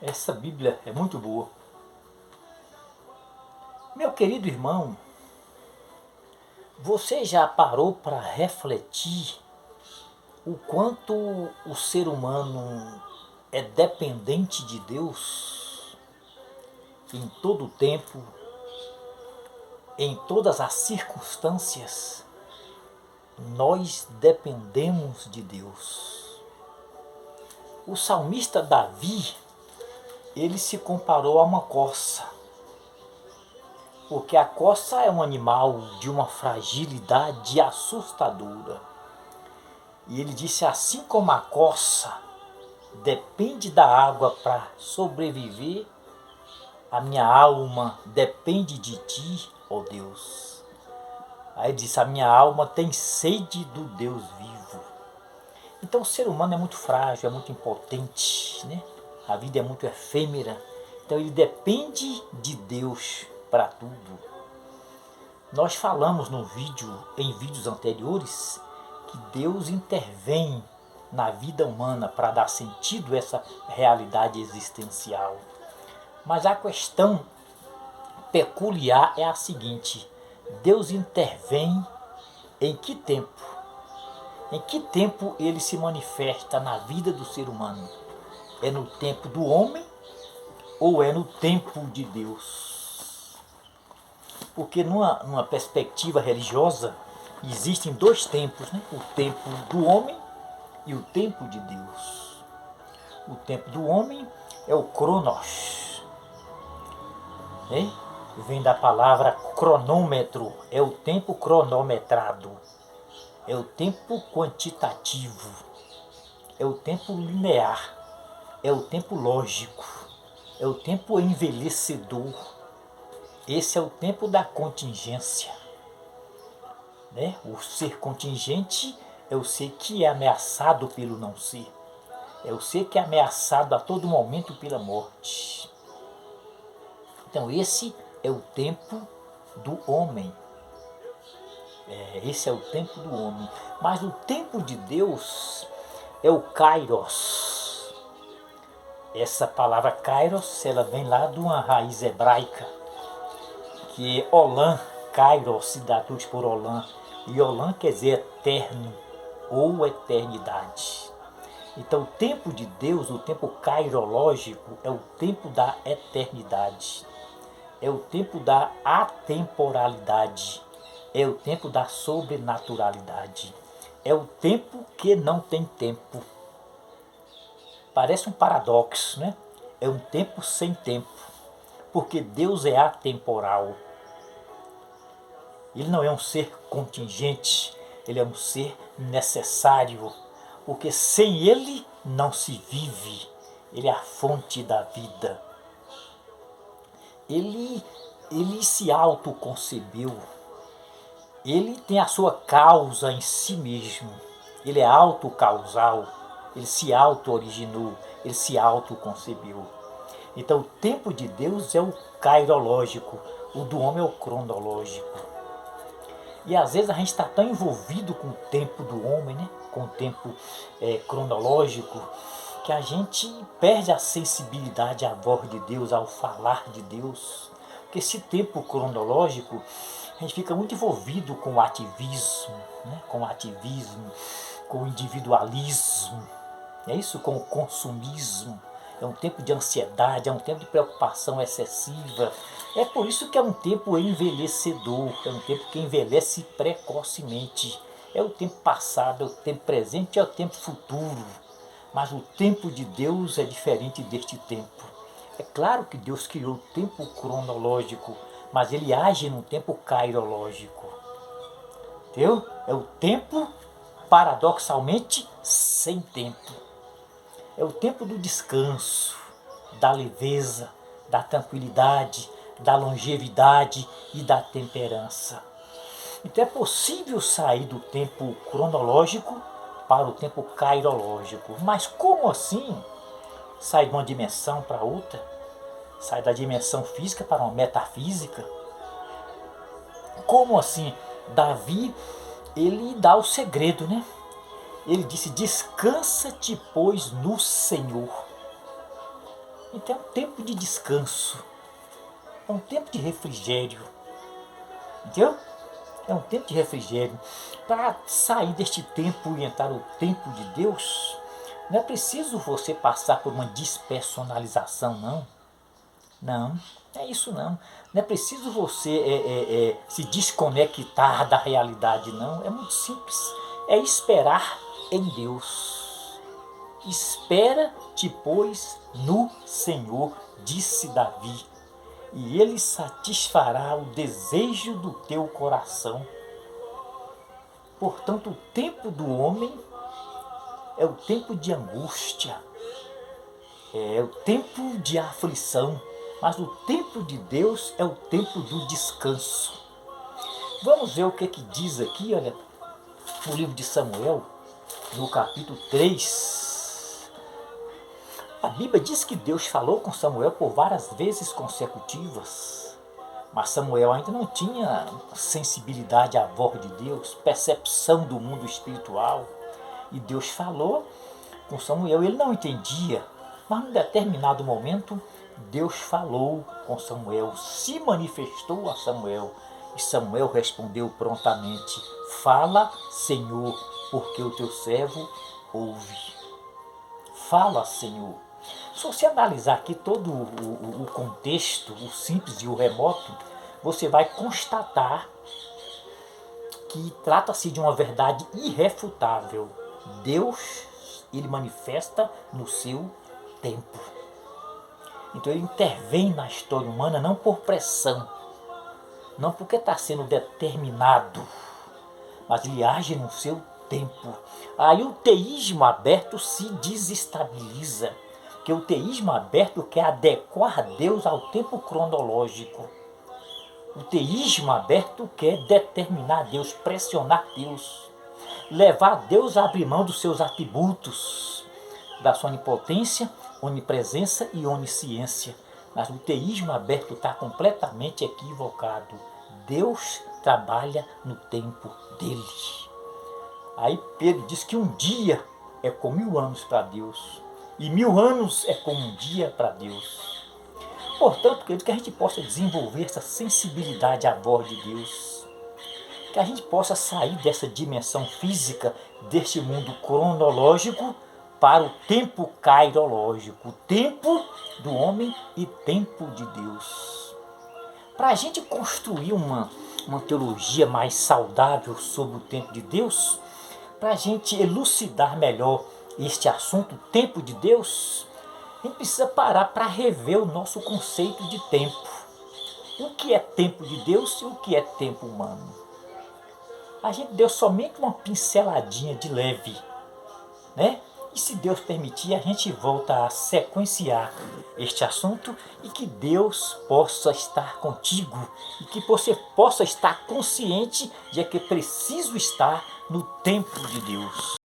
Essa Bíblia é muito boa. Meu querido irmão, você já parou para refletir o quanto o ser humano é dependente de Deus em todo o tempo, em todas as circunstâncias? Nós dependemos de Deus. O salmista Davi, ele se comparou a uma corça, porque a corça é um animal de uma fragilidade assustadora. E ele disse: assim como a corça depende da água para sobreviver, a minha alma depende de ti, ó Deus. Aí ele disse: a minha alma tem sede do Deus vivo. Então o ser humano é muito frágil, é muito impotente, né? A vida é muito efêmera. Então ele depende de Deus para tudo. Nós falamos em vídeos anteriores, que Deus intervém na vida humana para dar sentido a essa realidade existencial. Mas a questão peculiar é a seguinte: Deus intervém em que tempo? Em que tempo ele se manifesta na vida do ser humano? É no tempo do homem ou é no tempo de Deus? Porque numa perspectiva religiosa existem dois tempos, né? O tempo do homem e o tempo de Deus. O tempo do homem é o cronos, né? Vem da palavra cronômetro, é o tempo cronometrado. É o tempo quantitativo, é o tempo linear, é o tempo lógico, é o tempo envelhecedor. Esse é o tempo da contingência, né? O ser contingente é o ser que é ameaçado pelo não ser, é o ser que é ameaçado a todo momento pela morte. Então esse é o tempo do homem. Esse é o tempo do homem. Mas o tempo de Deus é o kairos. Essa palavra kairos, ela vem lá de uma raiz hebraica, que é olam, kairos se traduz por olam. E olam quer dizer eterno ou eternidade. Então o tempo de Deus, o tempo kairológico, é o tempo da eternidade. É o tempo da atemporalidade. É o tempo da sobrenaturalidade. É o tempo que não tem tempo. Parece um paradoxo, né? É um tempo sem tempo. Porque Deus é atemporal. Ele não é um ser contingente. Ele é um ser necessário. Porque sem ele não se vive. Ele é a fonte da vida. Ele se autoconcebeu. Ele tem a sua causa em si mesmo. Ele é autocausal. Ele se auto-originou. Ele se autoconcebeu. Então o tempo de Deus é o kairológico. O do homem é o cronológico. E às vezes a gente está tão envolvido com o tempo do homem, né? Com o tempo cronológico, que a gente perde a sensibilidade à voz de Deus, ao falar de Deus. Porque esse tempo cronológico, a gente fica muito envolvido com o ativismo, né? Com o individualismo, é isso? Com o consumismo. É um tempo de ansiedade, é um tempo de preocupação excessiva. É por isso que é um tempo envelhecedor, é um tempo que envelhece precocemente. É o tempo passado, é o tempo presente, é o tempo futuro. Mas o tempo de Deus é diferente deste tempo. É claro que Deus criou o tempo cronológico, mas ele age no tempo kairológico. Entendeu? É o tempo, paradoxalmente, sem tempo. É o tempo do descanso, da leveza, da tranquilidade, da longevidade e da temperança. Então é possível sair do tempo cronológico para o tempo kairológico. Mas como assim? Sai de uma dimensão para outra? Sai da dimensão física para uma metafísica? Como assim? Davi, ele dá o segredo, né? Ele disse: descansa-te, pois, no Senhor. Então é um tempo de descanso, é um tempo de refrigério, entendeu? É um tempo de refrigério. Para sair deste tempo e entrar no tempo de Deus, não é preciso você passar por uma despersonalização, não. Não, é isso não. Não é preciso você se desconectar da realidade, não. É muito simples. É esperar em Deus. Espera-te, pois, no Senhor, disse Davi, e Ele satisfará o desejo do teu coração. Portanto, o tempo do homem é o tempo de angústia, é o tempo de aflição, mas o tempo de Deus é o tempo do descanso. Vamos ver o que diz aqui, olha, no livro de Samuel, no capítulo 3. A Bíblia diz que Deus falou com Samuel por várias vezes consecutivas, mas Samuel ainda não tinha sensibilidade à voz de Deus, percepção do mundo espiritual. E Deus falou com Samuel, ele não entendia, mas num determinado momento Deus falou com Samuel, se manifestou a Samuel, e Samuel respondeu prontamente: fala, Senhor, porque o teu servo ouve. Fala, Senhor. Se você analisar aqui todo o contexto, o simples e o remoto, você vai constatar que trata-se de uma verdade irrefutável. Deus, ele manifesta no seu tempo. Então ele intervém na história humana não por pressão, não porque está sendo determinado, mas ele age no seu tempo. Aí o teísmo aberto se desestabiliza, porque o teísmo aberto quer adequar Deus ao tempo cronológico. O teísmo aberto quer determinar Deus, pressionar Deus, levar Deus a abrir mão dos seus atributos, da sua onipotência, onipresença e onisciência. Mas o teísmo aberto está completamente equivocado. Deus trabalha no tempo dele. Aí Pedro diz que um dia é como 1000 anos para Deus, e 1000 anos é como um dia para Deus. Portanto, querido, que a gente possa desenvolver essa sensibilidade à voz de Deus, que a gente possa sair dessa dimensão física, deste mundo cronológico, para o tempo cairológico, o tempo do homem e tempo de Deus. Para a gente construir uma teologia mais saudável sobre o tempo de Deus, para a gente elucidar melhor este assunto, o tempo de Deus, a gente precisa parar para rever o nosso conceito de tempo. O que é tempo de Deus e o que é tempo humano? A gente deu somente uma pinceladinha de leve, né? E se Deus permitir, a gente volta a sequenciar este assunto, e que Deus possa estar contigo e que você possa estar consciente de que é preciso estar no tempo de Deus.